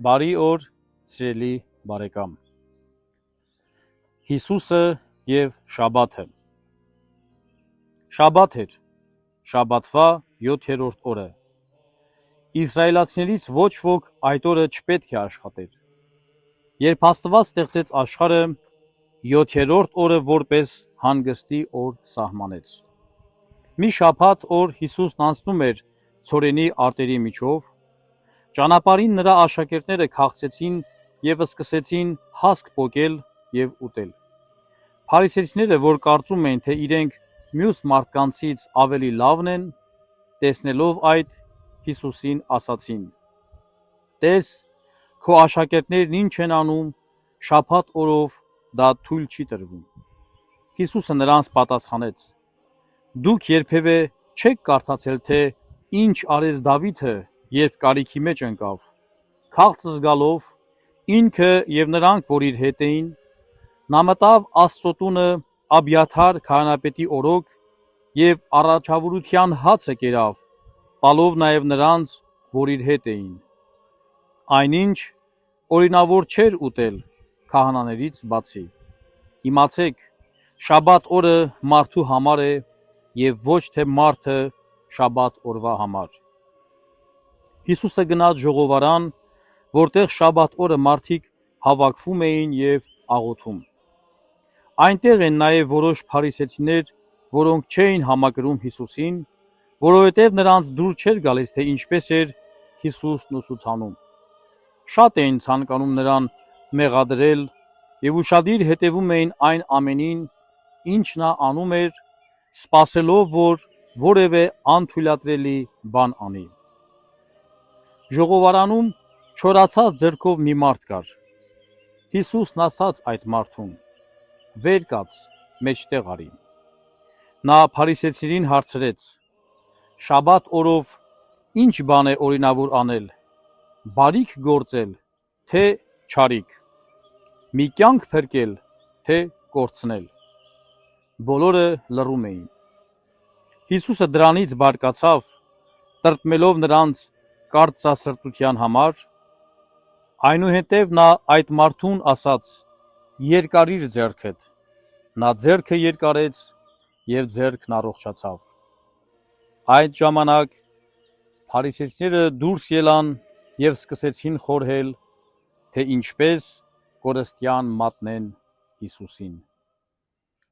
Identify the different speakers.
Speaker 1: Բարի օր, սիրելի բարեկամ։ Հիսուսը եւ Շաբաթը։ Շաբաթ էր, շաբաթվա 7-րդ օրը։ Իսրայելացիներից ոչ ոք այդ օրը չպետք է աշխատեր։ Երբ Աստված ստեղծեց աշխարհը, 7-րդ օրը որպես հանգստի օր սահմանեց։ Մի շաբաթ օր Հիսուսն անցնում էր ցորենի արտերի միջով, ճանապարհին նրա աշակերտները քաղցեցին եւ սկսեցին հասկ պոկել եւ ուտել։ Փարիսեցիները, որ կարծում էին, թե իրենք մյուս մարդկանցից ավելի լավն են, տեսնելով այդ, Հիսուսին ասացին. «Տես, քո աշակերտներն ինչ են անում, շաբաթ օրով դա թույլ չի տրվում»։ Հիսուսը նրանց պատասխանեց. «Դուք երբևէ չեք կարդացել, թե ինչ արեց Դավիթը, երբ կարիքի մեջ ընկավ, քաղց զգալով, ինքը եւ նրանք, որ իր հետ էին, նա մտավ Աստծո տունը Աբիաթար քահանապետի օրոք եւ առաջավորության հացը կերավ, տալով նաեւ նրանց, որ իր հետ էին։ Այնինչ օրինավոր չէր ուտել քահանաներից բացի։ Իմացեք, շաբաթ օրը մարդու համար է եւ ոչ թե մարդը շաբաթ օրվա համար»։ Հիսուսը գնաց ժողովարան, որտեղ շաբաթ օրը մարդիկ հավաքվում էին եւ աղոթում։ Այնտեղ են նաեւ որոշ փարիսեցիներ, որոնք չէին համակրում Հիսուսին, որովհետեւ նրանց դուր չէր գալիս, թե ինչպես էր Հիսուսն ուսուցանում։ Շատ էին ցանկանում նրան մեղադրել եւ ուշադիր հետևում էին այն ամենին, ինչ նա անում էր, սպասելով, որ որևէ անթույլատրելի բան անի։ Ժողովարանում չորացած ձեռքով մի մարդ կար։ Հիսուսն ասաց այդ մարդուն. «Վեր կաց, մեջտեղ արի»։ Նա փարիսեցիներին հարցրեց. «Շաբաթ օրով ինչ բան է օրինավոր անել, բարիք գործել, թե չարիք, մի կյանք փրկել, թե կորցնել»։ Բոլորը լռում էին։ Հիսուսը դրանից բարկացավ, տրտմելով նրանց կարծրասրտության համար, այնուհետև նա այդ մարդուն ասաց. «Երկարիր ձեռքդ»։ Նա ձեռքը երկարեց եւ ձեռքն առողջացավ։ Այդ ժամանակ փարիսեցիները դուրս ելան եւ սկսեցին խորհել, թե ինչպես կորստյան մատնեն Հիսուսին։